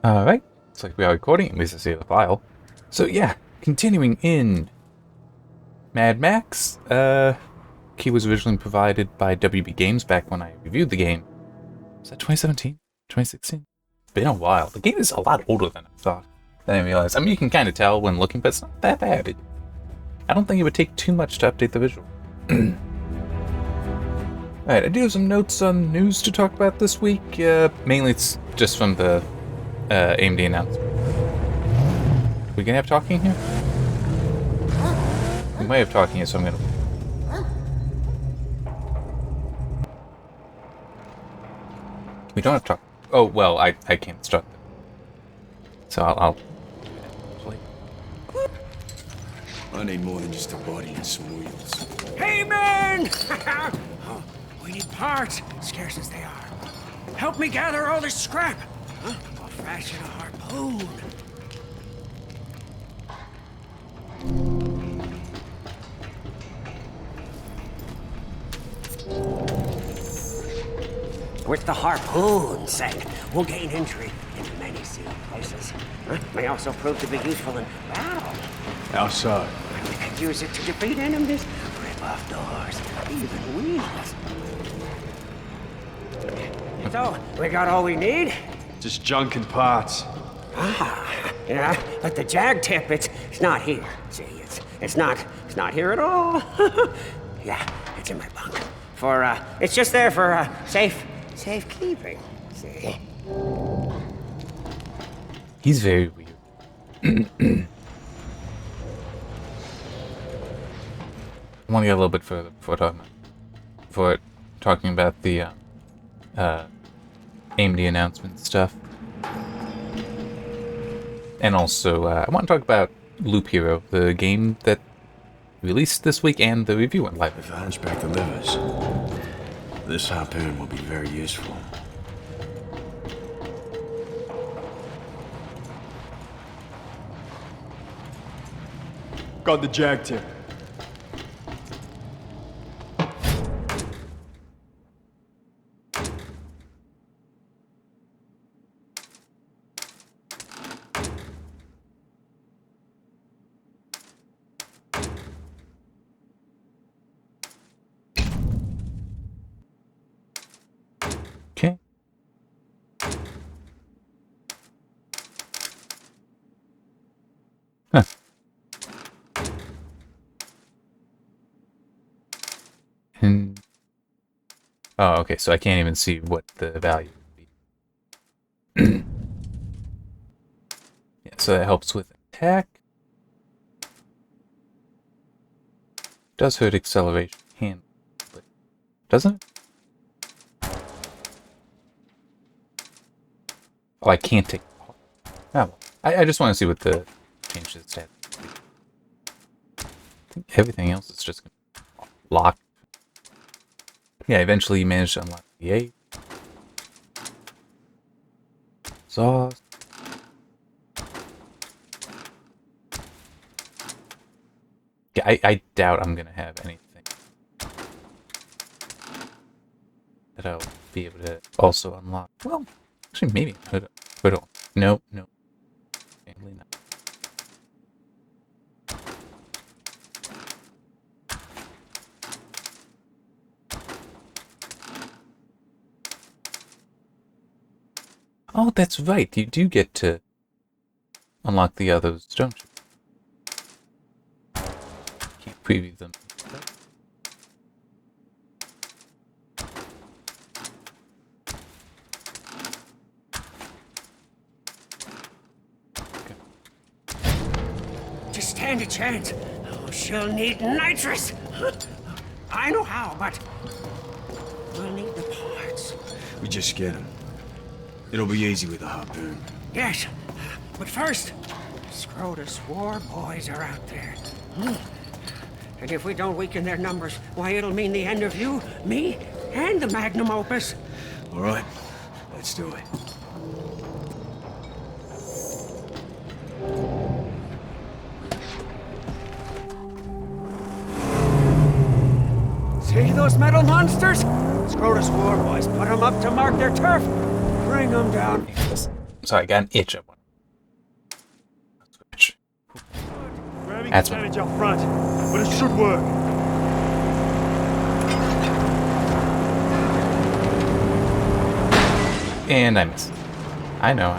Alright, looks like we are recording, at least I see the file. So yeah, continuing in Mad Max, key was originally provided by WB Games back when I reviewed the game. Was that 2017? 2016? It's been a while. The game is a lot older than I thought. Then I realized, I mean, you can kind of tell when looking, but it's not that bad. I don't think it would take too much to update the visual. Alright, I do have some notes on news to talk about this week. Mainly it's just from the AMD announcement. We gonna have talking here? We might have talking here, so I'm gonna... We don't have talk. Oh, well, I can't start it. So I'll play. I need more than just a body and some wheels. Hey, man! Oh, we need parts, scarce as they are. Help me gather all this scrap. Huh? I'll fashion a harpoon. With the harpoon set, we'll gain entry into many sealed places. May also prove to be useful in battle. How so? We could use it to defeat enemies, rip off doors, even wheels. So, we got all we need? Just junk and parts. Yeah, but the jag tip, it's not here. See, it's not here at all. Yeah, it's in my bunk. It's just there for, safekeeping. See? He's very weird. I want to get a little bit further before talking about the AMD announcement stuff. And also, I want to talk about Loop Hero, the game that released this week and the review went live. If the hunchback delivers, this harpoon will be very useful. Got the jag tip. Okay. Huh. And oh, okay, so I can't even see what the value would be. Yeah, so that helps with attack. Does hurt acceleration hand, but doesn't it? Oh, I can't take. Oh, well. I just want to see what the change to the stat. I think everything else is just gonna lock. Yeah, eventually you manage to unlock the 8. Exhaust. Yeah, I doubt I'm gonna have anything that I'll be able to also unlock. Well, actually, maybe. But no. Probably not. Oh, that's right. You do get to unlock the others, don't you? Can't preview them. Just stand a chance. Oh, she'll need nitrous. I know how, but we'll need the parts. We just get them. It'll be easy with a harpoon. Yes, but first, Scrotus war boys are out there. And if we don't weaken their numbers, why, it'll mean the end of you, me, and the magnum opus. All right, let's do it. See those metal monsters? Scrotus war boys put them up to mark their turf. Bring them down. Sorry, I got an itch. Switch. Grabbing That's advantage up front, but it should work. And I missed. I know.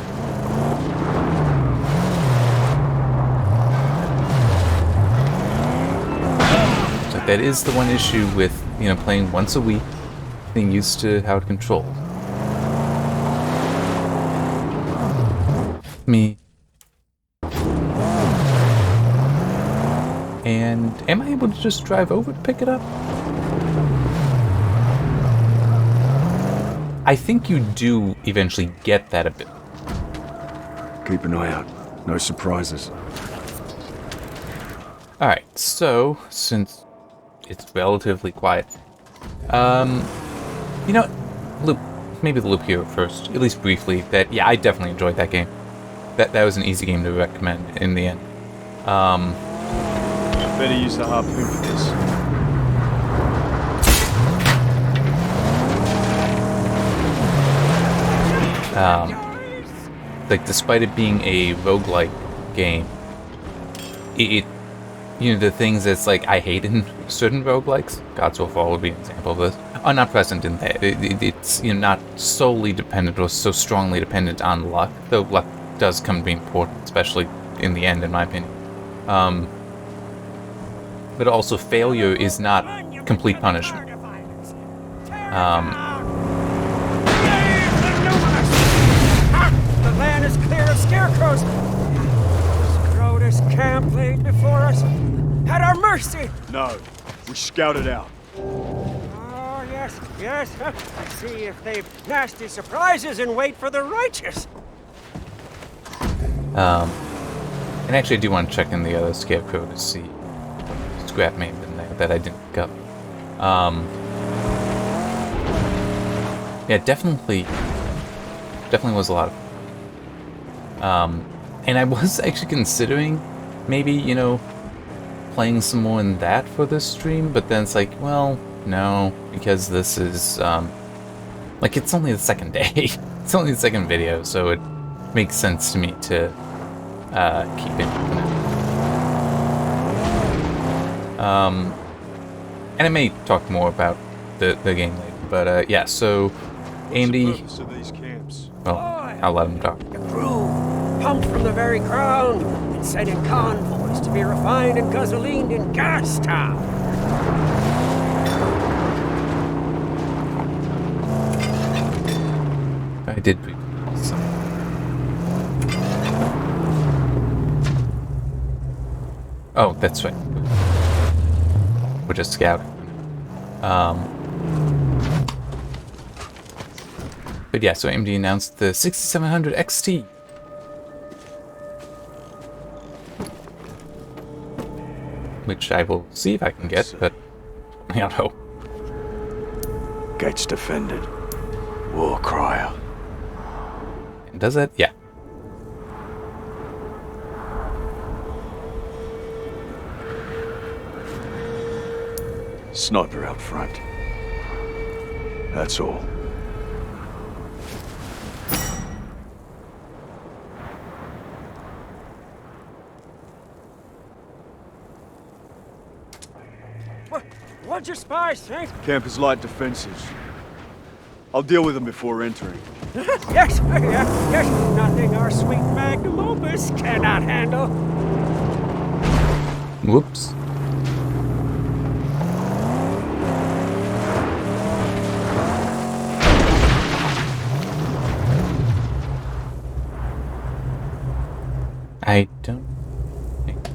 So that is the one issue with, playing once a week, getting used to how it controls. Me. And am I able to just drive over to pick it up? I think you do eventually get that ability. Keep an eye out. No surprises. Alright, so, since it's relatively quiet, loop, maybe the loop here first, at least briefly, that, yeah, I definitely enjoyed that game. That was an easy game to recommend in the end. Better use the harpoon for this. Like, despite it being a roguelike game, the things that's like I hate in certain roguelikes, God's Will Fall would be an example of this, are not present in that. It's not solely dependent or so strongly dependent on luck, though luck does come to be important, especially in the end, in my opinion. But also failure is not complete punishment. The land is clear of scarecrows. Scrotus camp laid before us. At our mercy. No, we scouted out. Oh, yes. See if they've nasty surprises and wait for the righteous. And actually I do want to check in the other scarecrow to see scrap may have been there that I didn't pick up. Yeah, definitely was a lot of fun. And I was actually considering maybe, playing some more in that for this stream, but then it's like, well, no, because this is, it's only the second day. It's only the second video, so it makes sense to me to keep it. And I may talk more about the game later, but yeah, so AMD, What's the purpose of these camps? well, I'll let him talk. The crew, pumped from the very ground, and sent in convoys to be refined and gasolined in Gastown. I did read some. Oh, that's right. We're just scouting. But yeah, so AMD announced the 6700 XT. Which I will see if I can get, but I don't know. Gates defended. War crier. And does that? Yeah. Sniper out front. That's all. What'd your spy say? Camp is light defenses. I'll deal with them before entering. Yes. Nothing our sweet magnum opus cannot handle. Whoops. I don't think.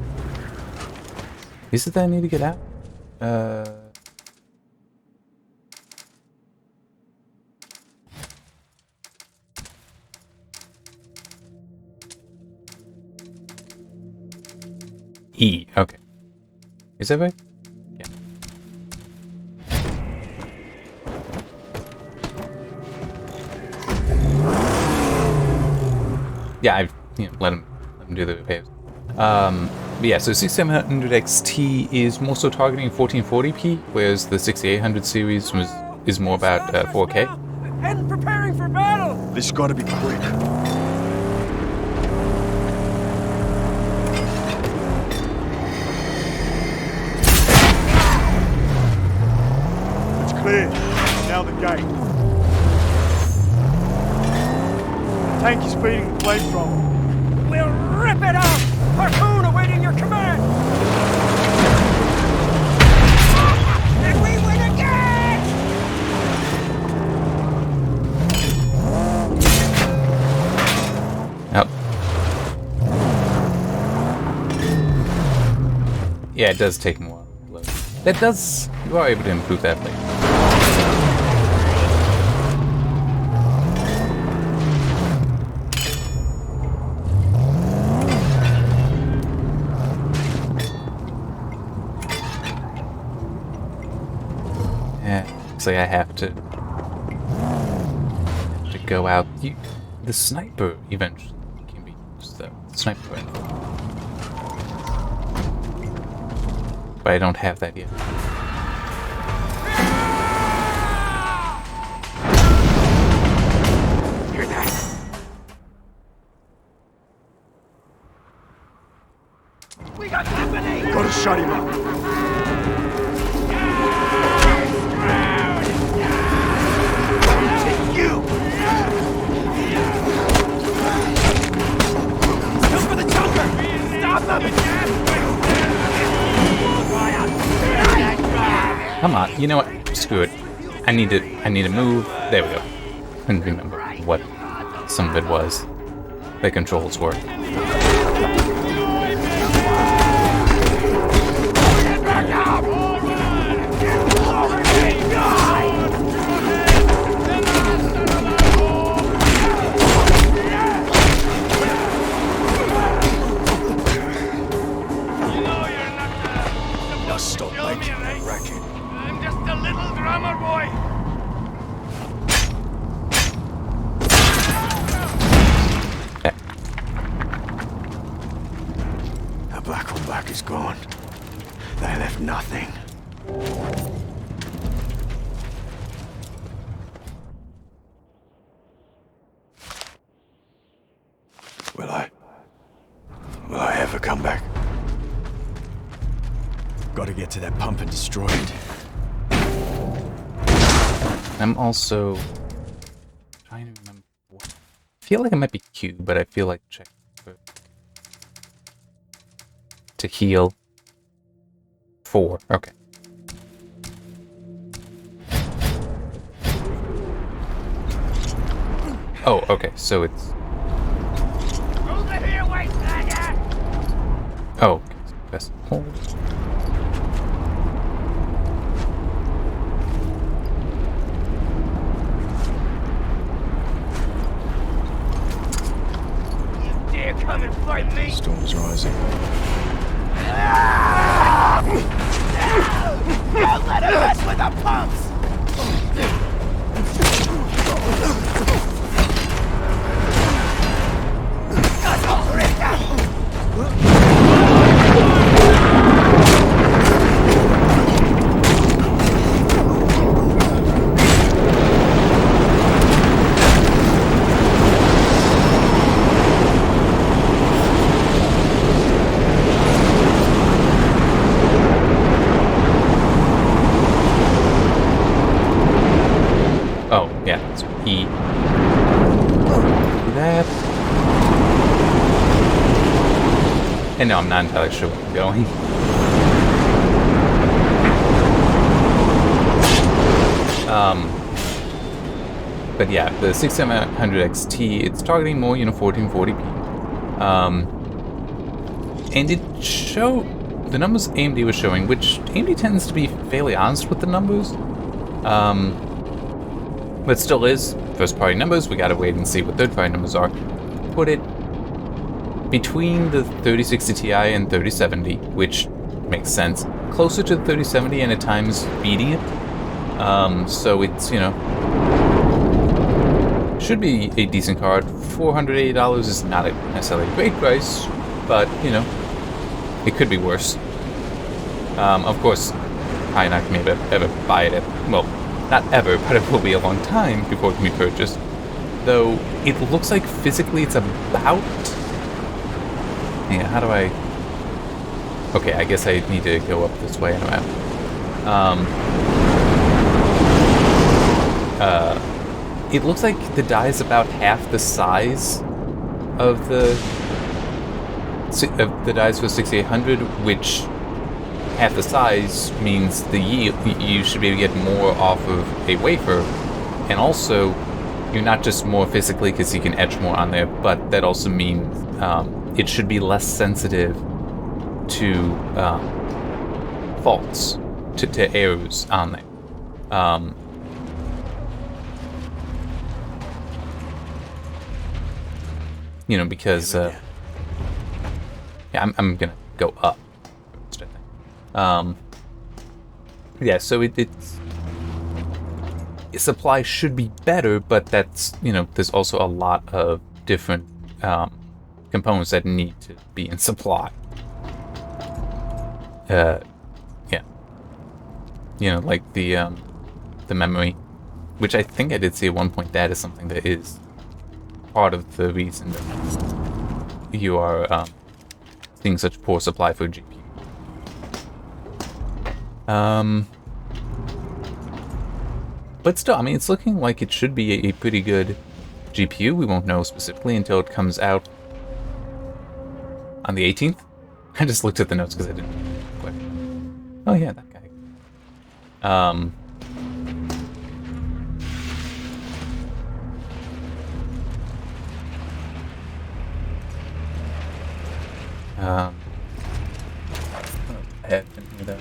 Is it that I need to get out? E, okay. Is that right? Yeah. Yeah, I've let him do the repairs. But yeah, so 6700 XT is more so targeting 1440p, whereas the 6800 series is more about 4K. And preparing for battle. This gotta be quick. Clear. Now the gate. Tank is feeding the flamethrower. We'll rip it out! Harpoon awaiting your command! And we win again! Yep. Yeah, it does take more. That does... You are able to improve that later. Yeah, looks like I have to go out. The sniper eventually can be used, though. The sniper rifle. But I don't have that yet. Hear that? We got company! Gotta shut him up. You! Go for the choker! Stop them! Come on, you know what? Screw it. I need to move. There we go. Couldn't remember what some of it was. The controls were. Stop making a racket. I'm just a little drummer boy. The black on black is gone. They left nothing. Will I ever come back? Gotta get to that pump and destroy it. I'm also trying to remember what. I feel like it might be Q, but I feel like check for to heal 4. Okay. Oh, okay. So it's. Over here, white tiger! Oh, okay. So press hold. You dare come and fight me? Storm's rising. Don't let him mess with the pumps! Oh, yeah. So E. Do that. And no, I'm not entirely sure where I'm going. But yeah, the 6700 XT, it's targeting more, 1440p. And it showed the numbers AMD was showing, which AMD tends to be fairly honest with the numbers. But still is first party numbers. We gotta wait and see what third party numbers are. Put it between the 3060 Ti and 3070, which makes sense. Closer to the 3070 and at times beating it. So it's, should be a decent card. $480 is not necessarily a great price, but, it could be worse. Of course, probably not going to ever buy it at, well, not ever, but it will be a long time before it can be purchased. Though, it looks like physically it's about... Yeah, how do I... Okay, I guess I need to go up this way and around. it looks like the die is about half the size of the dies for 6800, which half the size means the yield, you should be able to get more off of a wafer, and also you're not just more physically because you can etch more on there, but that also means it should be less sensitive to faults, to errors on there. You know, because yeah, I'm gonna go up. Yeah, so it's supply should be better, but that's, you know, there's also a lot of different components that need to be in supply. Yeah, you know, like the memory, which I think I did see at one point that is something that is part of the reason that you are seeing such poor supply for GPU. But still, I mean, it's looking like it should be a pretty good GPU. We won't know specifically until it comes out on the 18th. I just looked at the notes because I didn't quite. Oh yeah, that guy. I have been here though.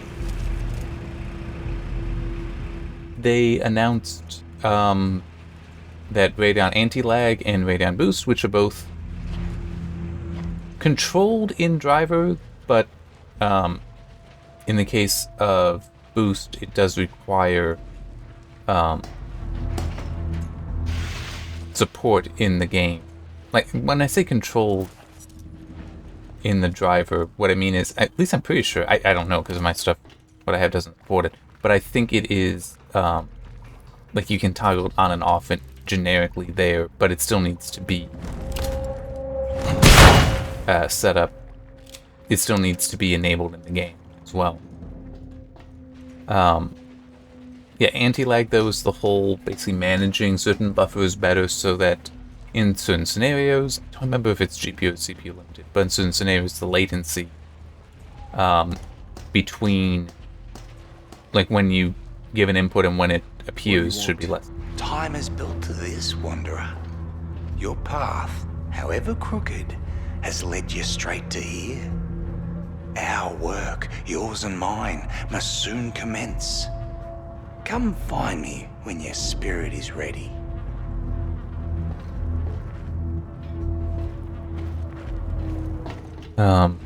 They announced that Radeon Anti-Lag and Radeon Boost, which are both controlled in driver, but in the case of Boost, it does require support in the game. Like, when I say controlled in the driver, what I mean is, at least I'm pretty sure, I don't know because my stuff, what I have doesn't support it, but I think it is, like you can toggle it on and off and generically there, but it still needs to be set up. It still needs to be enabled in the game as well. Yeah, anti-lag though is the whole basically managing certain buffers better so that in certain scenarios, I don't remember if it's GPU or CPU limited, but in certain scenarios the latency between, like when you give an input and when it appears, should be less. Time is built to this, Wanderer. Your path, however crooked, has led you straight to here. Our work, yours and mine, must soon commence. Come find me when your spirit is ready. Well,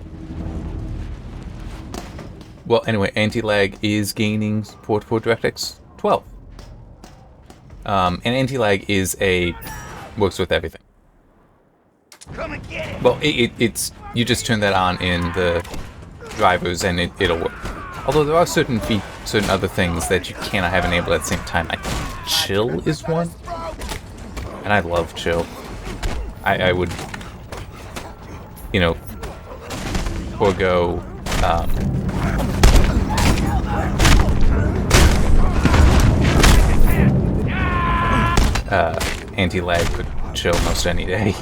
anyway, anti-lag is gaining support for DirectX 12. And anti-lag is works with everything. Come and get it. Well, it's you just turn that on in the drivers and it'll work. Although there are certain other things that you cannot have enabled at the same time. I think chill is one, and I love chill. I would, you know, forego anti-lag for chill most any day.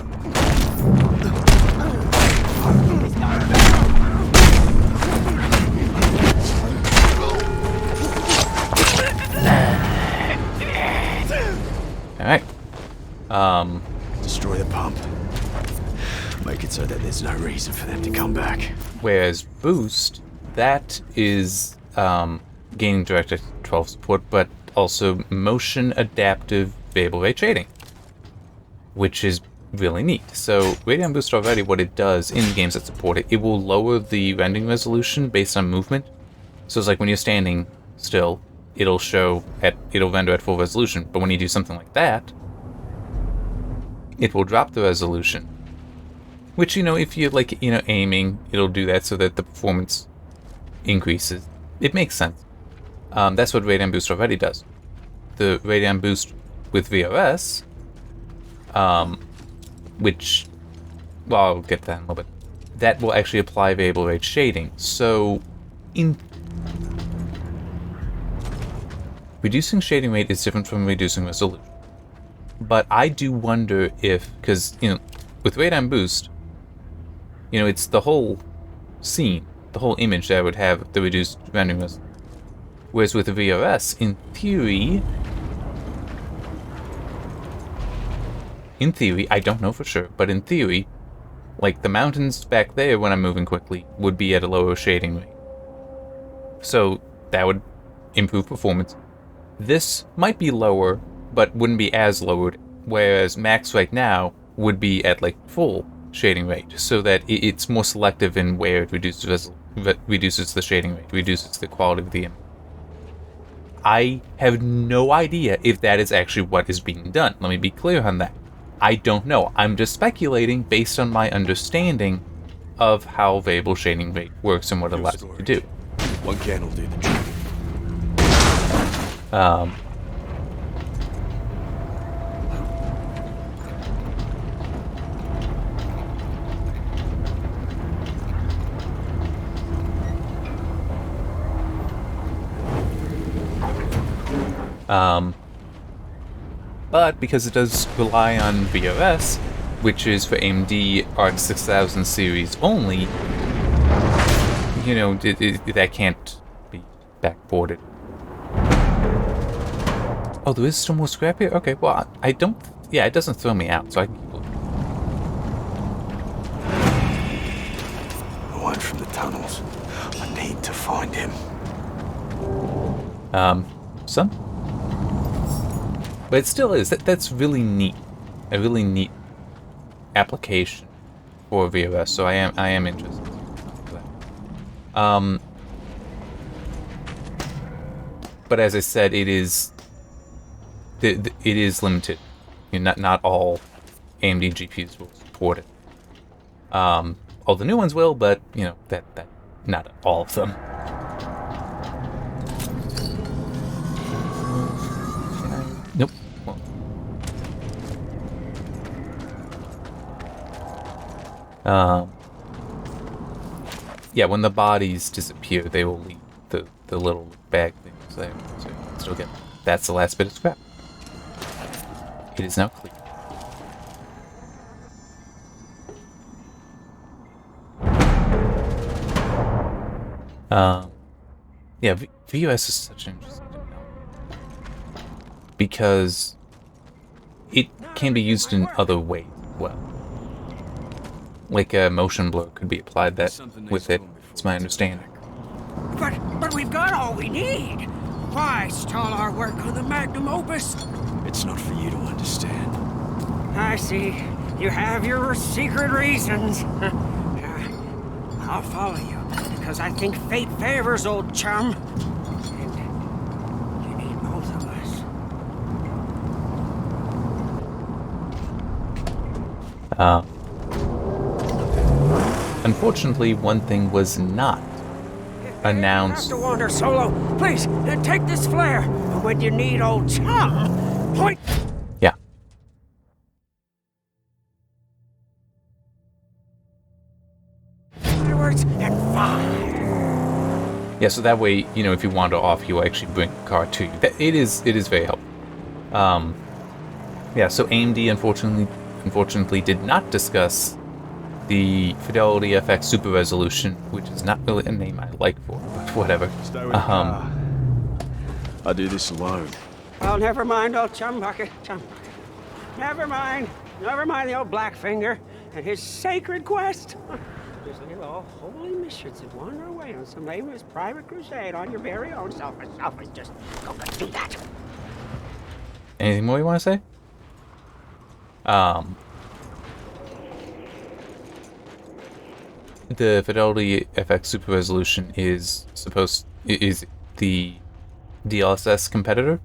Alright. Destroy the pump. Make it so that there's no reason for them to come back. Whereas Boost, that is gaining DirectX 12 support, but also motion adaptive variable rate shading, which is really neat. So Radeon Boost already, what it does in the games that support it, it will lower the rendering resolution based on movement. So it's like when you're standing still, it'll render at full resolution. But when you do something like that, it will drop the resolution. Which, you know, if you're like, you know, aiming, it'll do that so that the performance increases. It makes sense. That's what Radeon Boost already does. The Radeon Boost with VRS, which, well, I'll get to that in a little bit. That will actually apply variable rate reducing shading rate is different from reducing resolution. But I do wonder if, because, with radon boost, it's the whole scene, the whole image that would have the reduced rendering resolution. Whereas with the VRS, in theory, I don't know for sure, but in theory, like the mountains back there when I'm moving quickly would be at a lower shading rate. So that would improve performance. This might be lower, but wouldn't be as lowered, whereas max right now would be at like full shading rate, so that it's more selective in where it reduces the shading rate, reduces the quality of the image. I have no idea if that is actually what is being done. Let me be clear on that. I don't know. I'm just speculating based on my understanding of how variable shading rate works and what it allows you to do. One can will do the trick. But because it does rely on VRS, which is for AMD RX 6000 series only, that can't be backported. Oh, there is still more scrap here? Okay, well, I don't... Yeah, it doesn't throw me out, so I can keep looking. The one from the tunnels. I need to find him. Son? But it still is. That's really neat. A really neat application for VRS, so I am interested in that. But as I said, it is limited. Not all AMD GPUs will support it. All the new ones will, but that not all of them. Nope. Well. Yeah, when the bodies disappear, they will leave the little bag things there. So you can still get. That's the last bit of scrap. It is now clear. Yeah, VUS is such an interesting technology because it can be used in other ways as well. Like a motion blur could be applied with it. It's my understanding. But we've got all we need. Why stall our work on the magnum opus? It's not for you to understand. I see. You have your secret reasons. I'll follow you, because I think fate favors old chum. And you need both of us. Unfortunately, one thing was not announced. You have to wander solo. Please, take this flare. And when you need old chum, point. Yeah. Forwards and fire. Yeah, so that way, if you wander off, he'll actually bring the car to you. It is very helpful. Yeah, so AMD unfortunately did not discuss the Fidelity FX Super Resolution, which is not really a name I like for, but whatever. Stay with the car. I do this alone. Well, never mind, old chum bucket. Never mind the old Blackfinger and his sacred quest. Just little holy missions that wander away on some aimless private crusade on your very own selfish. Just go and do that. Anything more you want to say? The Fidelity FX Super Resolution is the DLSS competitor.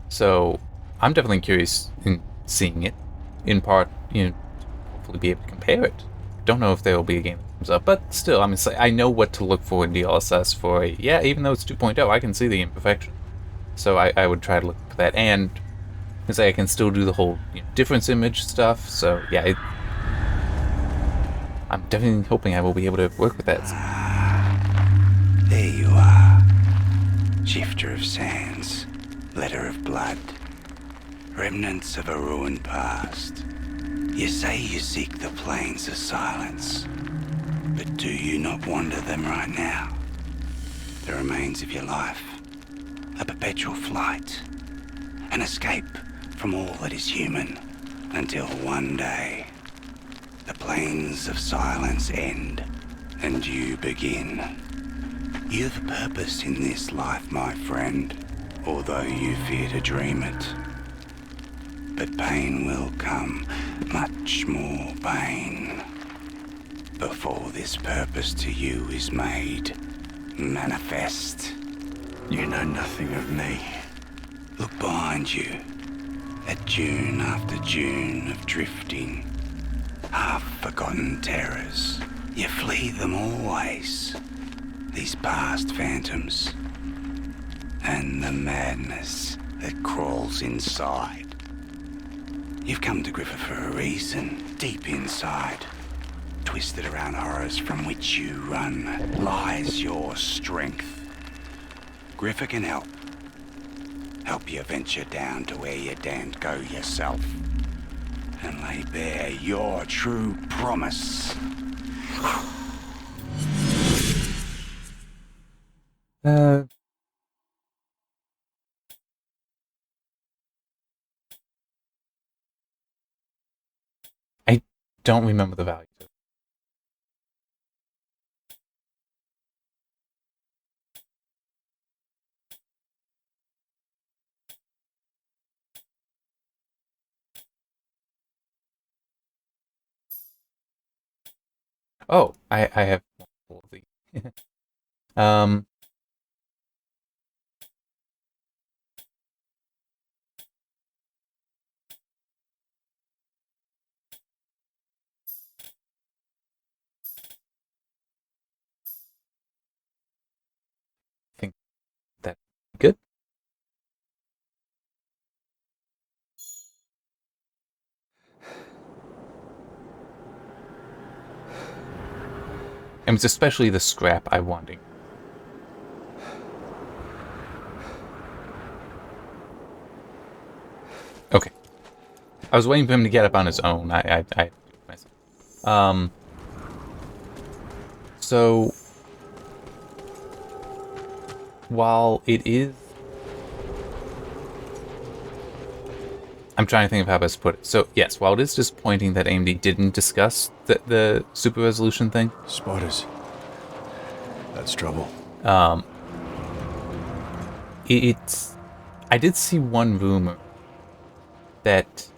So I'm definitely curious in seeing it. In part, hopefully be able to compare it. Don't know if there will be a game that comes up, but still, I know what to look for in DLSS for even though it's 2.0, I can see the imperfection. So I would try to look for that, and I can still do the whole difference image stuff. So yeah, I'm definitely hoping I will be able to work with that. There you are. shifter of sands, letter of blood, remnants of a ruined past. You say you seek the plains of silence, but do you not wander them right now? The remains of your life, a perpetual flight, an escape from all that is human, until one day, the plains of silence end, and you begin. You've a purpose in this life, my friend, although you fear to dream it. But pain will come, much more pain, before this purpose to you is made manifest. You know nothing of me. Look behind you, at dune after dune of drifting, half-forgotten terrors. You flee them always, these past phantoms, and the madness that crawls inside. You've come to Griffith for a reason, deep inside. Twisted around horrors from which you run lies your strength. Griffith can help. Help you venture down to where you daren't go yourself. And lay bare your true promise. I don't remember the value. Oh, I have multiple of these. um, I think that's good. And it's especially the scrap I wanted. Okay. I was waiting for him to get up on his own. I myself. So while it is, I'm trying to think of how best to put it. So yes, while it is disappointing that AMD didn't discuss the super resolution thing, Spotters. That's trouble. it's, I did see one rumor that,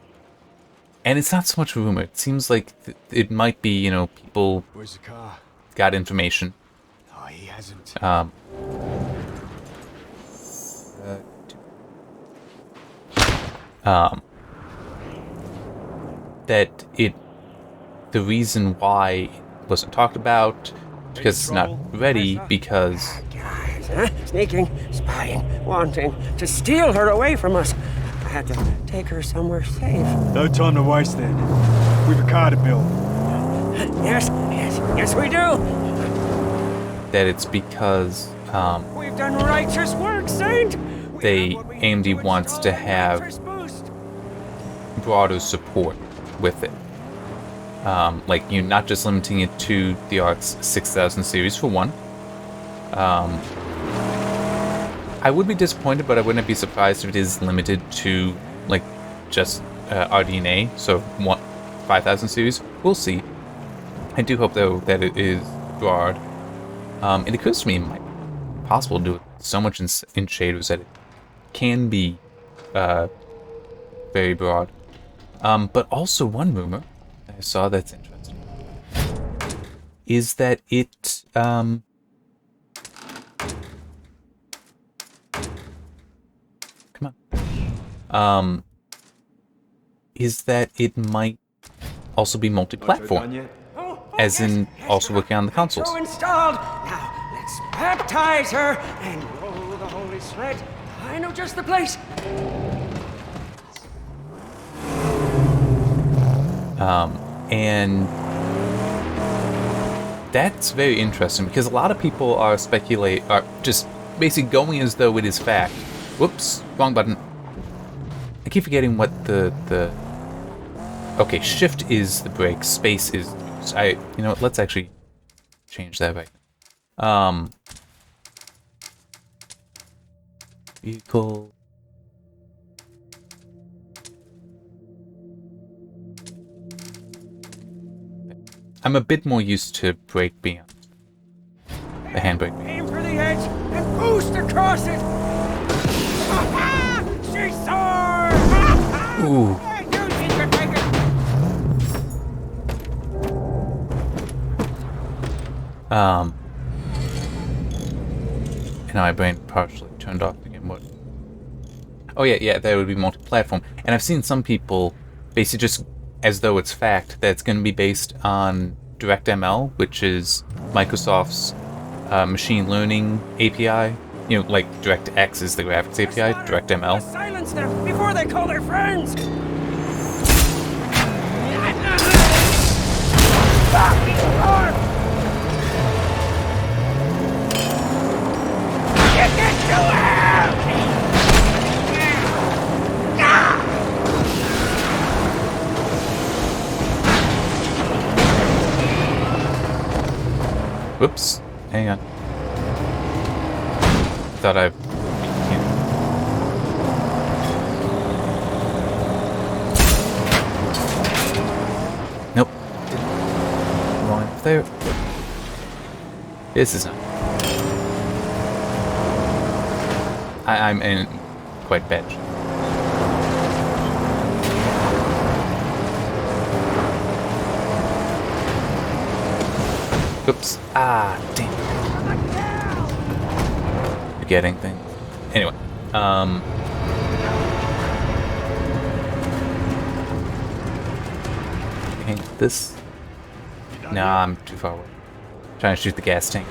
and it's not so much a rumor, it seems like it might be, you know, people Where's the car? got information. Oh, he hasn't. That the reason why it wasn't talked about, because it's not ready, because Guys, huh? Sneaking, spying, wanting to steal her away from us. I had to take her somewhere safe. No time to waste then. We've a car to build. Yes, we do. that it's because We've done righteous work, Saint. AMD wants to have broader support with it. Like, you're not just limiting it to the RX 6000 series for one. I would be disappointed, but I wouldn't be surprised if it is limited to, like, just RDNA, so 5000 series. We'll see. I do hope, though, that it is broad. It occurs to me it might be possible to do it so much in shaders that it can be very broad. But also one rumor that I saw that's interesting is that it come on. Is that it might also be multi-platform, as in also working on the consoles. So installed. Now let's baptize her and roll the holy sled. I know just the place. And that's very interesting because a lot of people are just basically going as though it is fact. Whoops, wrong button. I keep forgetting what the... Okay, shift is the brake, space is... You know what, let's actually change that right. Vehicle... I'm a bit more used to brake being the handbrake. Aim for the edge and boost across it! She soared! Ooh. You secret maker! And now my brain partially turned off again. What? Oh yeah, that would be multi-platform. And I've seen some people basically just, as though it's fact, that it's going to be based on DirectML, which is Microsoft's machine learning API. You know, like DirectX is the graphics API, DirectML. Silence them before they call their friends! Whoops. Hang on. Thought I... Nope. Wrong there. This is not... I'm in quite bad shape. Oops. Ah, damn. Forgetting things. Anyway, okay, this. Nah, I'm too far away. Trying to shoot the gas tank.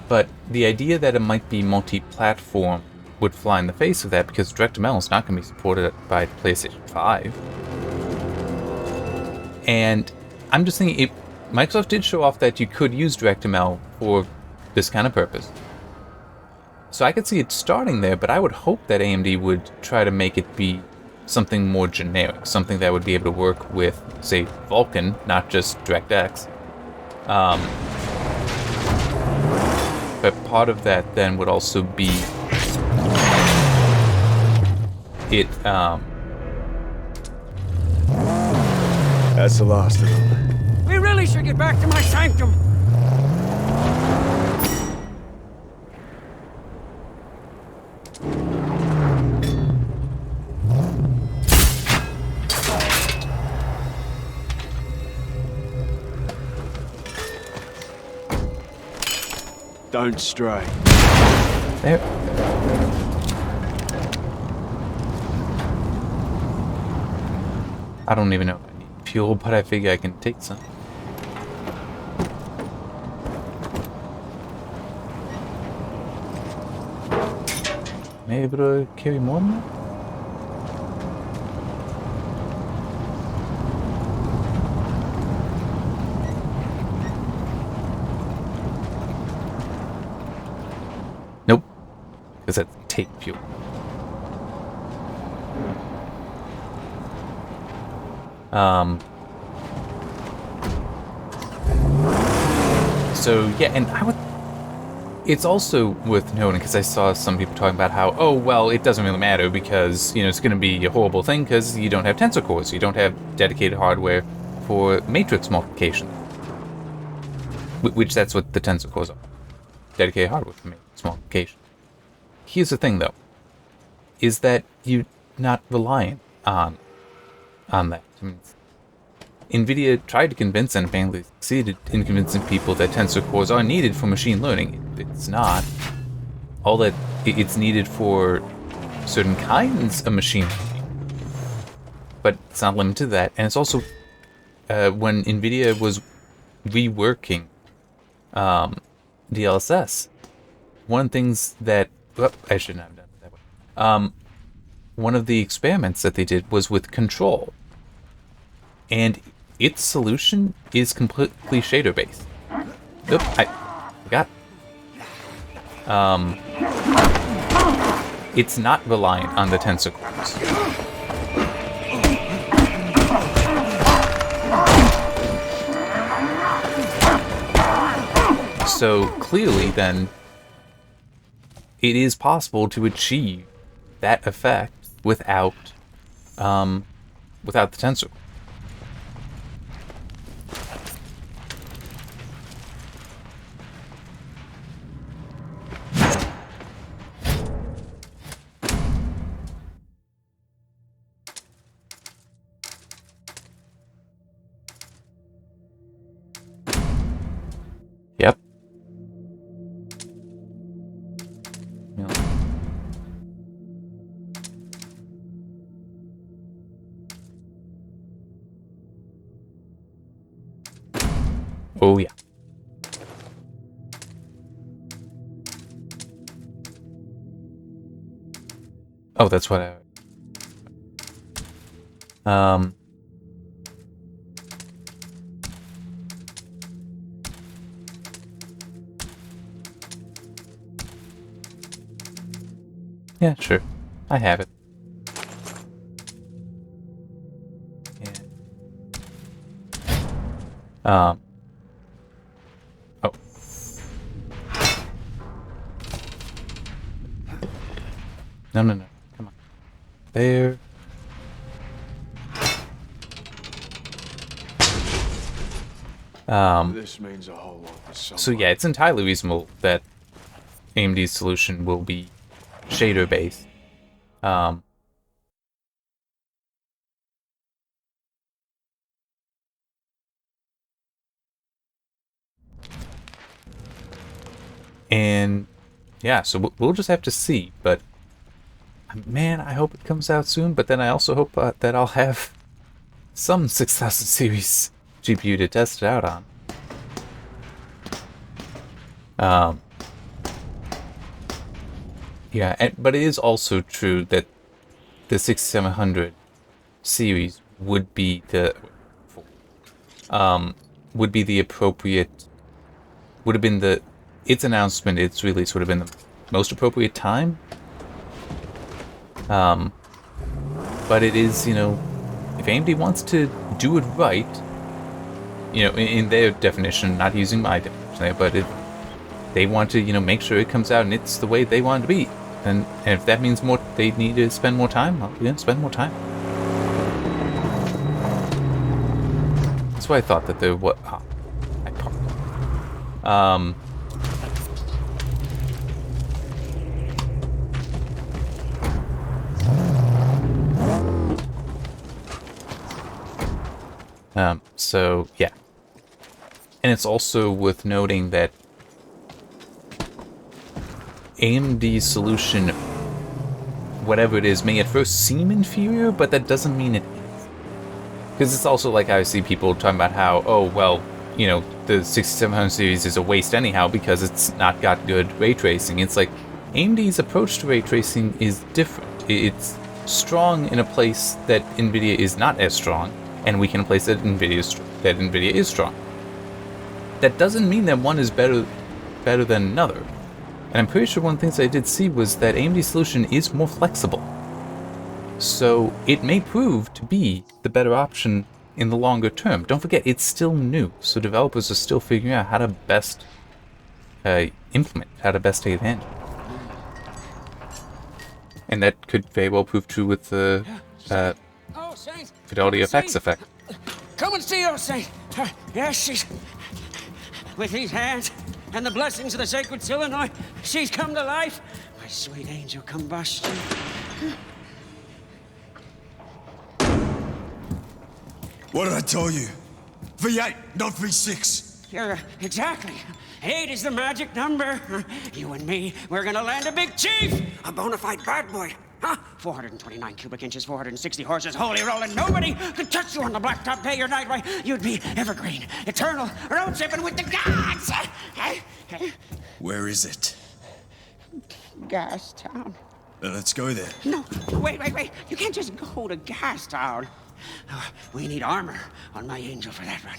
But the idea that it might be multi-platform would fly in the face of that because DirectML is not going to be supported by PlayStation 5. And I'm just thinking, Microsoft did show off that you could use DirectML for this kind of purpose. So I could see it starting there, but I would hope that AMD would try to make it be something more generic, something that would be able to work with, say, Vulkan, not just DirectX. But part of that then would also be it, That's the last of them. We really should get back to my sanctum! Don't stray. there. I don't even know if I need fuel, but I figure I can take some. Maybe able to carry more than that? Nope. Because that's tape fuel. So yeah, and I would... It's also worth noting, because I saw some people talking about how, oh, well, it doesn't really matter because, you know, it's going to be a horrible thing because you don't have tensor cores, you don't have dedicated hardware for matrix multiplication. Which that's what the tensor cores are. Dedicated hardware for matrix multiplication. Here's the thing, though, is that you're not reliant on that. I mean, NVIDIA tried to convince and apparently succeeded in convincing people that tensor cores are needed for machine learning. It's not. All that it's needed for certain kinds of machine learning, but it's not limited to that. And it's also when NVIDIA was reworking DLSS, one of the things that I shouldn't have done it that way. One of the experiments that they did was with control, and its solution is completely shader based. Oop, I forgot. It's not reliant on the tentacles. So clearly, then, it is possible to achieve that effect without the tentacle. Yep. Yeah. Oh yeah. Oh, that's what I... Yeah, sure. I have it. Yeah. Oh. No, no, no. Come on. There. This means a whole lot to someone. So yeah, it's entirely reasonable that AMD's solution will be shader-based. And yeah, so we'll just have to see. But man, I hope it comes out soon. But then I also hope that I'll have some 6000 series GPU to test it out on. Yeah, but it is also true that the 6700 series would be the appropriate, would have been its announcement, its release would have been the most appropriate time. But it is, if AMD wants to do it right, in their definition, not using my definition there, but they want to, make sure it comes out and it's the way they want it to be. And if that means they need to spend more time, well, spend more time. That's why I thought that there was... Oh, I parked. So, yeah. And it's also worth noting that AMD's solution, whatever it is, may at first seem inferior, but that doesn't mean it is. Because it's also like I see people talking about how, oh, well, the 6700 series is a waste anyhow because it's not got good ray tracing. It's like, AMD's approach to ray tracing is different. It's strong in a place that NVIDIA is not as strong, and weak in a place that NVIDIA is strong. That doesn't mean that one is better than another. And I'm pretty sure one of the things I did see was that AMD's solution is more flexible. So it may prove to be the better option in the longer term. Don't forget, it's still new, so developers are still figuring out how to best implement, how to best take advantage. And that could very well prove true with the Fidelity FX effect. Come and see her, Saint. Yes, she's... With these hands and the blessings of the sacred Illinois, she's come to life. My sweet angel combustion. What did I tell you? V8, not V6. Yeah, exactly. 8 is the magic number. You and me, we're gonna land a big chief. A bona fide bad boy. Huh? 429 cubic inches, 460 horses, holy rolling. Nobody could touch you on the blacktop day or night. Right? You'd be evergreen, eternal, road tripping with the gods. Where is it? Gas Town. Let's go there. No, wait. You can't just go to Gas Town. We need armor on my angel for that run.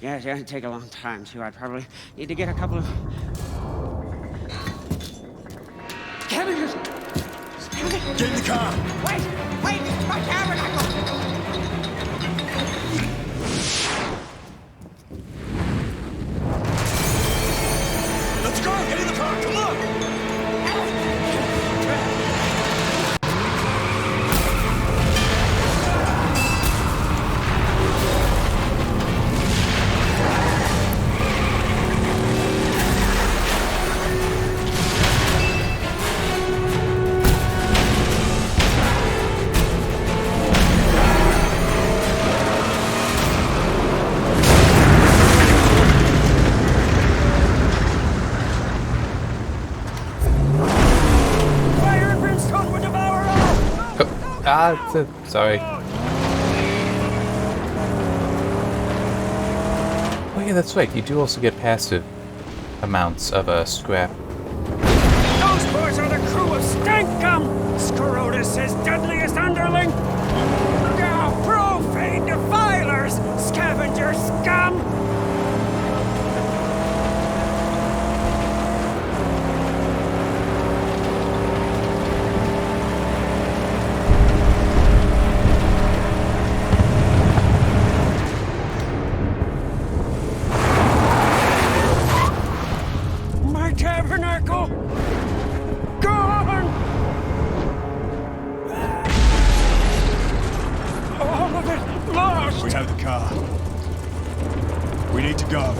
Yeah, it'd take a long time, too. I'd probably need to get a couple of... Scavengers! Scavengers! Get in the car! Wait! This is my tabernacle! Let's go! Get in the car! Come on! Sorry. Oh yeah, that's right. You do also get passive amounts of scrap. Those boys are the crew of Stankum! Scrotus' deadliest underling! Oh, profane defilers! Scavenger scum! Tabernacle! Gone! All of it lost! We have the car. We need to go.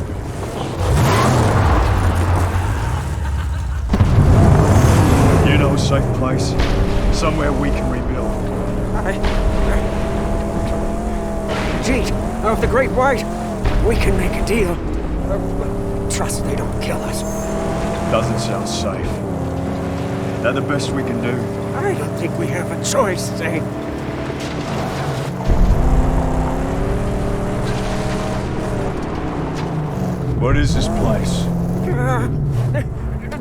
You know a safe place? Somewhere we can rebuild. Jeet, of the Great White, we can make a deal. Trust they don't kill us. Doesn't sound safe. That the best we can do? I don't think we have a choice, Zane. What is this place?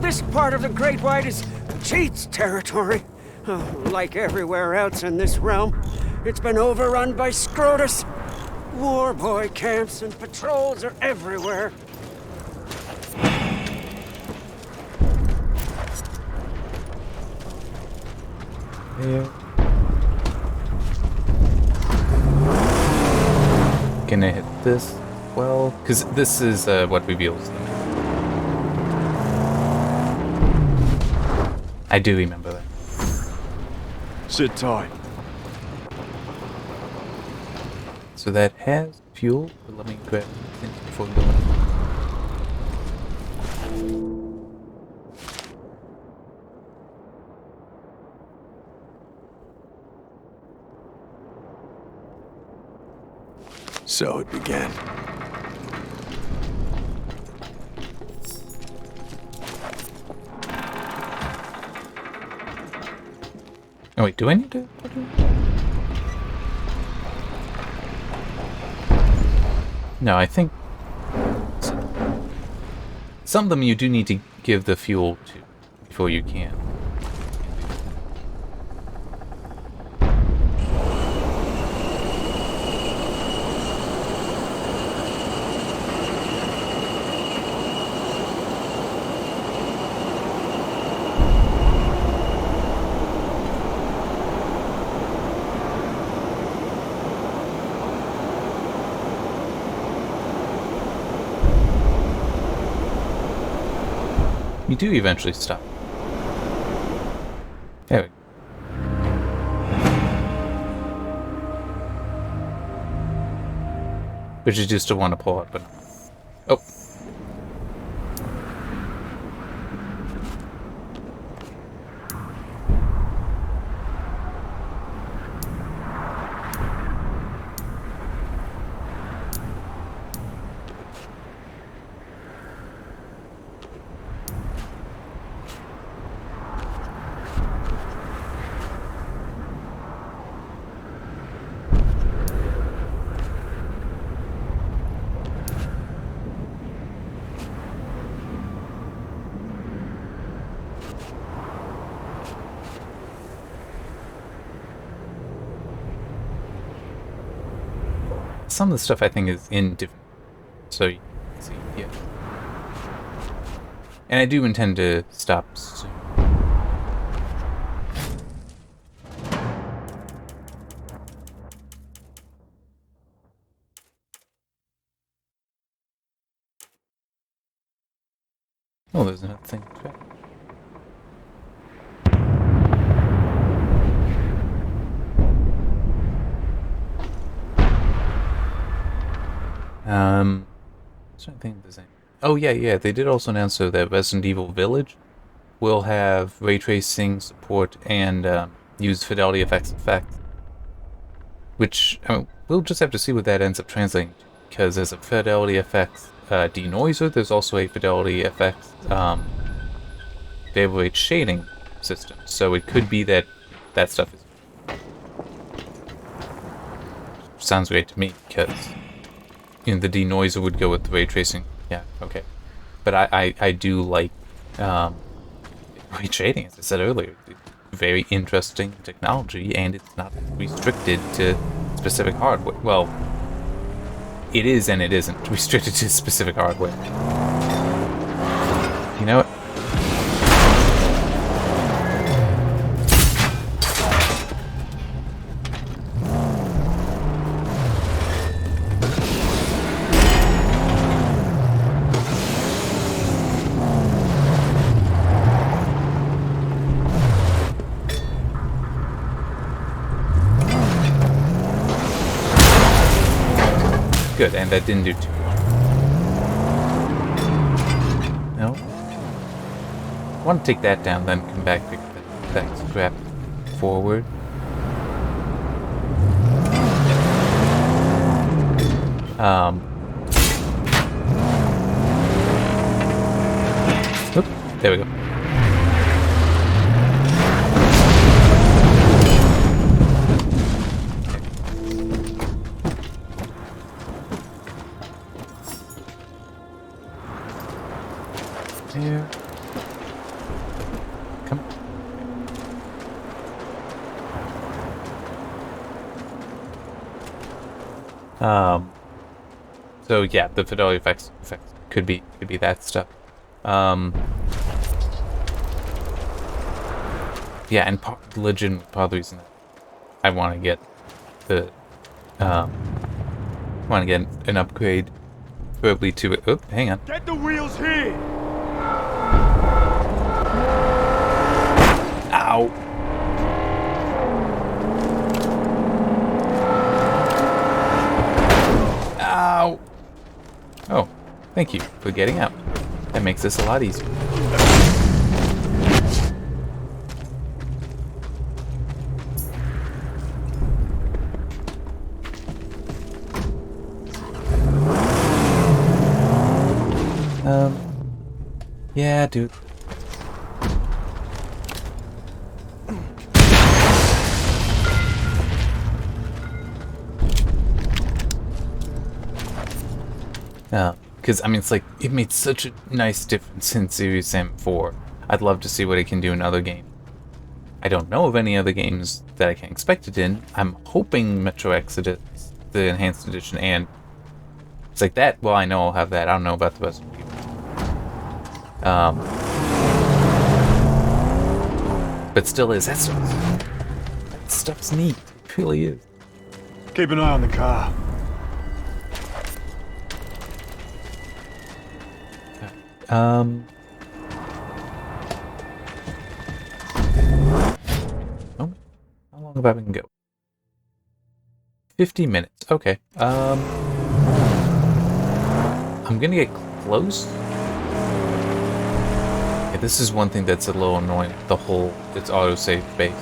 This part of the Great White is Cheat's territory. Like everywhere else in this realm, it's been overrun by Scrotus. War boy camps and patrols are everywhere. Yeah. Can I hit this? Well, because this is what reveals them. I do remember that. Sit tight. So that has fuel, but let me grab it before we go in. So it began. Oh wait, do I need to? No, I think some of them you do need to give the fuel to before you can. You do eventually stop. There we go. But you do still want to pull it, but... Oh. Some of the stuff I think is in different So you can see here. And I do intend to stop soon. Oh, there's another thing to check. Trying to think of the same. Oh yeah, they did also announce so that Resident Evil Village will have ray tracing support and use fidelity effects, which I mean, we'll just have to see what that ends up translating to, because there's a fidelity effects denoiser, there's also a fidelity effects variable rate shading system, so it could be that that stuff is sounds great to me, because you know, the denoiser would go with the ray tracing. Yeah, okay. But I do like ray shading, as I said earlier. It's very interesting technology, and it's not restricted to specific hardware. Well, it is and it isn't restricted to specific hardware. You know what? Good, and that didn't do too much. No? I want to take that down, then come back, pick that strap forward. Oop, there we go. There. Come on. So yeah, the fidelity effects could be that stuff. Yeah, and part of the reason that I want to get the want to get an upgrade, probably to it. Oh, hang on. Get the wheels here! Ow! Ow! Oh, thank you for getting out. That makes this a lot easier. Yeah, dude. Because, I mean, it's like, it made such a nice difference in Serious Sam 4. I'd love to see what it can do in other games. I don't know of any other games that I can expect it in. I'm hoping Metro Exodus, the Enhanced Edition, and it's like that. Well, I know I'll have that. I don't know about the rest of the people. But still is. That stuff's neat. It really is. Keep an eye on the car. Oh, how long have I been go? 50 minutes. Okay. I'm gonna get close. Yeah, this is one thing that's a little annoying. The whole it's autosave base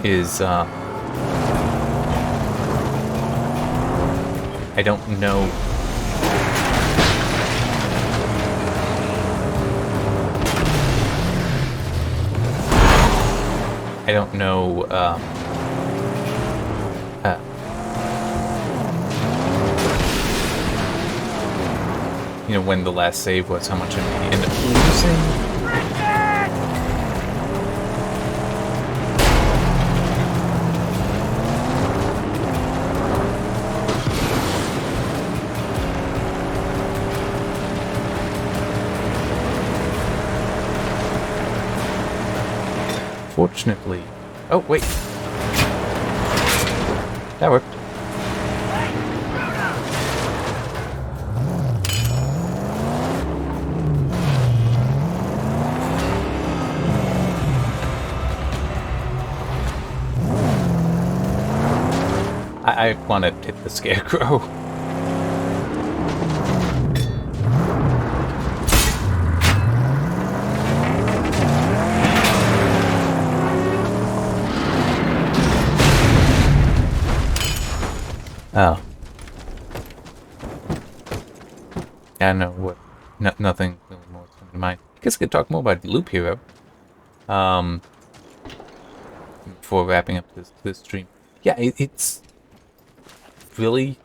is I don't know. I don't know. You know, when the last save was, how much I may end up losing. Unfortunately... Oh, wait. That worked. I want to hit the scarecrow. Oh. Yeah, no, what? Nothing really more coming to mind. I guess I could talk more about Loop Hero. Before wrapping up this stream. Yeah, it's really...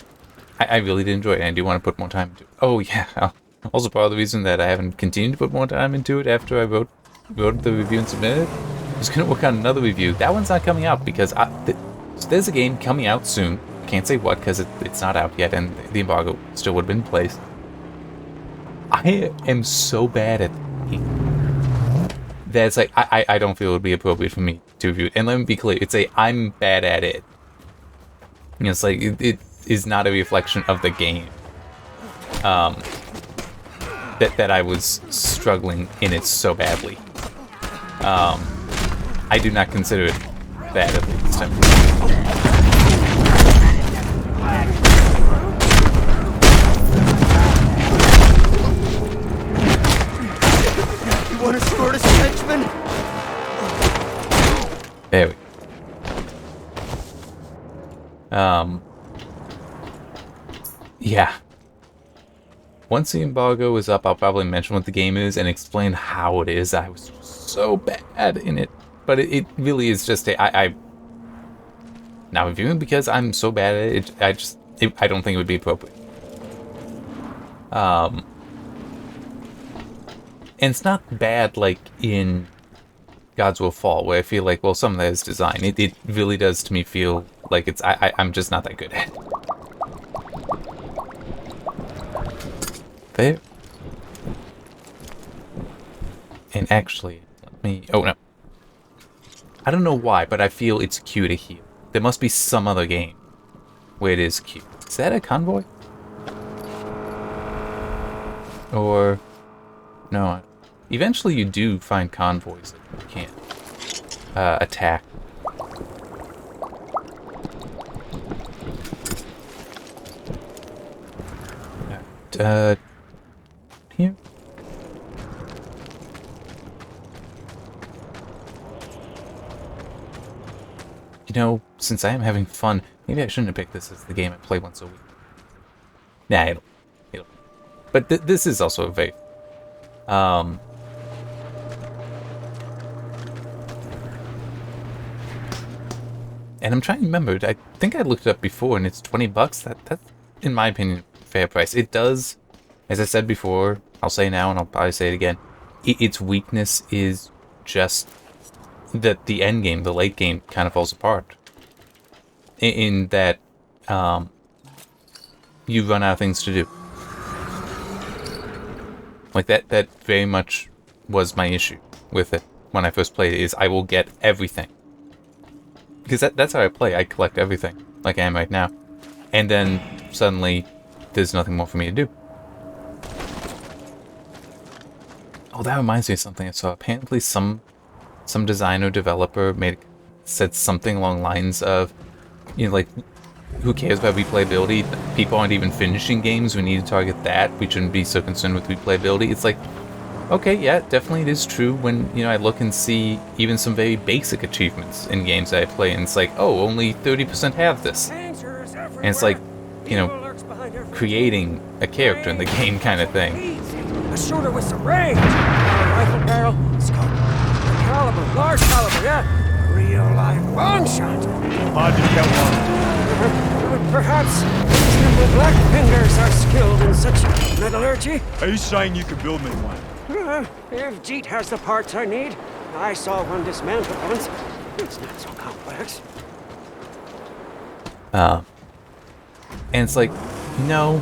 I really did enjoy it, and I do want to put more time into it. Oh, yeah. Also, part of the reason that I haven't continued to put more time into it after I wrote the review and submitted it, I was going to work on another review. That one's not coming out because so there's a game coming out soon. Can't say what because it's not out yet, and the embargo still would have been in place. I am so bad at the game that it's like I don't feel it would be appropriate for me to review it. And let me be clear, it's I'm bad at it. You know, it's like it is not a reflection of the game. That I was struggling in it so badly. I do not consider it bad at this time. You want to squirt us, henchman? There we go. Yeah. Once the embargo is up, I'll probably mention what the game is and explain how it is. I was so bad in it. But it really is just I'm not reviewing because I'm so bad at it. I don't think it would be appropriate. And it's not bad like in Gods Will Fall, where I feel like, well, some of that is design. It really does to me feel like I'm just not that good at it. There. And actually, let me... Oh, no. I don't know why, but I feel it's Q to heal. There must be some other game where it is Q. Is that a convoy? Or... No. Eventually you do find convoys that you can't attack. Here? You know, since I am having fun, maybe I shouldn't have picked this as the game I play once a week. Nah, it'll. But this is also a very... And I'm trying to remember, I think I looked it up before and it's $20. That's, in my opinion, a fair price. It does, as I said before, I'll say now and I'll probably say it again, its weakness is just that the end game, the late game, kind of falls apart. In that you run out of things to do. Like that very much was my issue with it when I first played it, is I will get everything. Because that's how I play, I collect everything, like I am right now. And then, suddenly, there's nothing more for me to do. Oh, that reminds me of something I saw. Apparently some designer, developer said something along the lines of, you know, like, who cares about replayability? People aren't even finishing games, we need to target that. We shouldn't be so concerned with replayability. It's like, okay, yeah, definitely it is true when, you know, I look and see even some very basic achievements in games that I play, and it's like, oh, only 30% have this. And it's like, you know, creating a character in the game kind of thing. A shooter with some range. Rifle barrel, scope, caliber, large caliber, yeah. Real life long shot. Hard to get one. Perhaps the black fingers are skilled in such metallurgy. Are you saying you could build me one? If Jeet has the parts I need, I saw one dismantled once. It's not so complex. And it's like, no,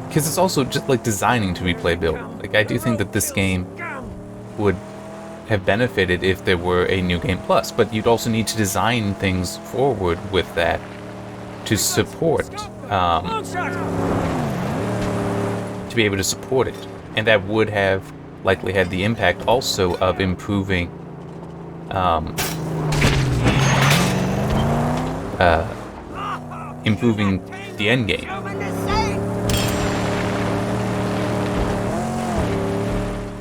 because it's also just like designing to replayability. Like, I do think that this game would have benefited if there were a New Game Plus, but you'd also need to design things forward with that to support, to be able to support it. And that would have likely had the impact also of improving improving the end game.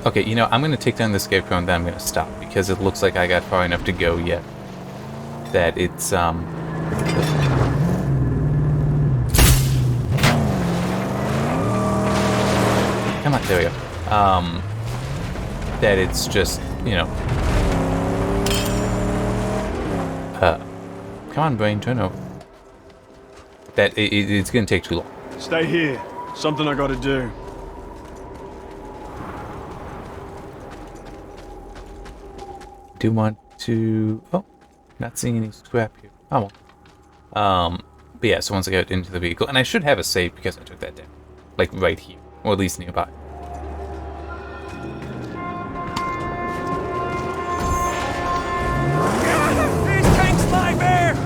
Okay, you know, I'm going to take down the scarecrow and then I'm going to stop because it looks like I got far enough to go yet. That it's, come on, there we go. That it's just, you know, come on, brain, turn over. That it's going to take too long. Stay here. Something I gotta do. Do want to... Oh, not seeing any scrap here. Oh, well. But yeah, so once I get into the vehicle, and I should have a save because I took that down. Like, right here. Or at least nearby. These tanks lie bare!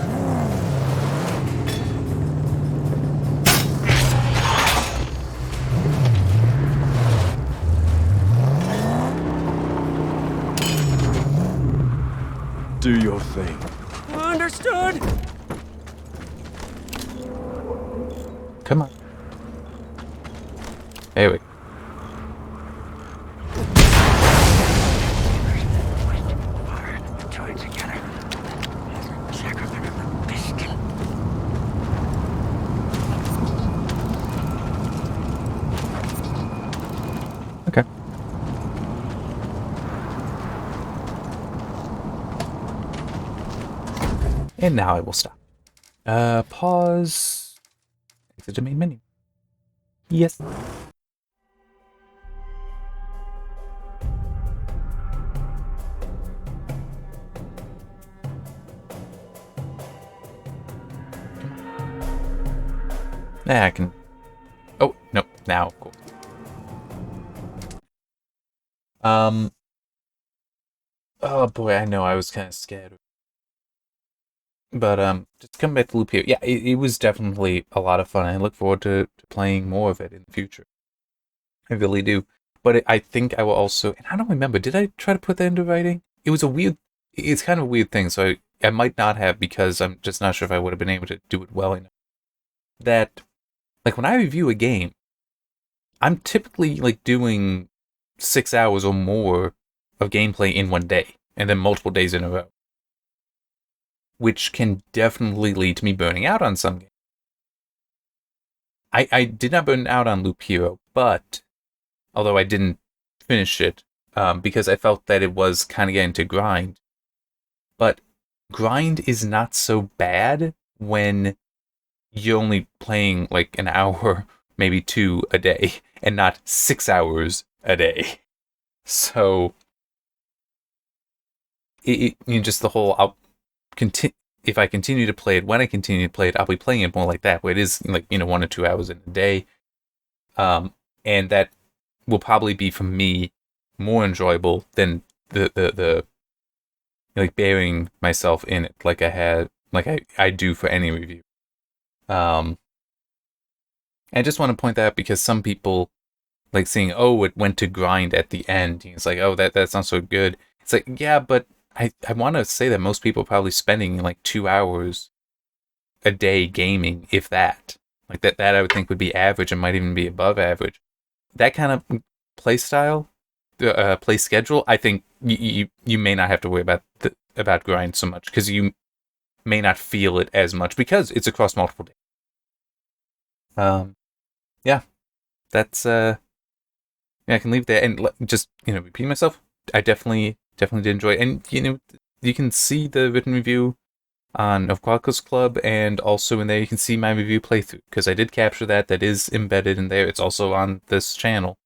Do your thing. Understood. Come on. There we go. Join together. Sacrament of the biscuit. Okay. And now I will stop. Pause. Exit the main menu. Yes. Nah, I can... Oh, no. Now, cool. Oh boy, I know I was kind of scared. But, just come back to loop here. Yeah, it was definitely a lot of fun. I look forward to playing more of it in the future. I really do. But I think I will also... And I don't remember. Did I try to put that into writing? It was a weird... It's kind of a weird thing, so I might not have because I'm just not sure if I would have been able to do it well enough. That... Like, when I review a game, I'm typically, like, doing 6 hours or more of gameplay in one day, and then multiple days in a row. Which can definitely lead to me burning out on some games. I did not burn out on Loop Hero, but, although I didn't finish it, because I felt that it was kind of getting to grind. But grind is not so bad when you're only playing like an hour, maybe 2 a day, and not 6 hours a day. So, just the whole, if I continue to play it, when I continue to play it, I'll be playing it more like that, where it is like, 1 or 2 hours in a day. And that will probably be, for me, more enjoyable than the like burying myself in it like I do for any review. I just want to point that out because some people like seeing, oh, it went to grind at the end. It's like, oh, that's not so good. It's like, yeah, but I want to say that most people are probably spending like 2 hours a day gaming, if that. Like that I would think would be average and might even be above average. That kind of play style, play schedule, I think you may not have to worry about grind so much because you may not feel it as much because it's across multiple days. Yeah, that's yeah, I can leave there and just repeat myself. I definitely did enjoy it. And you can see the written review on of Quadcos Club, and also in there you can see my review playthrough because I did capture that. That is embedded in there. It's also on this channel.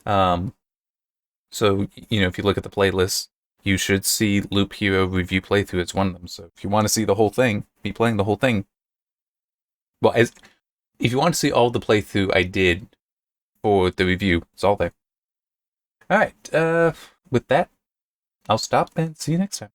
So if you look at the playlist, you should see Loop Hero review playthrough. It's one of them. So if you want to see the whole thing, me playing the whole thing, well, if you want to see all the playthrough I did for the review, it's all there. All right. With that, I'll stop and see you next time.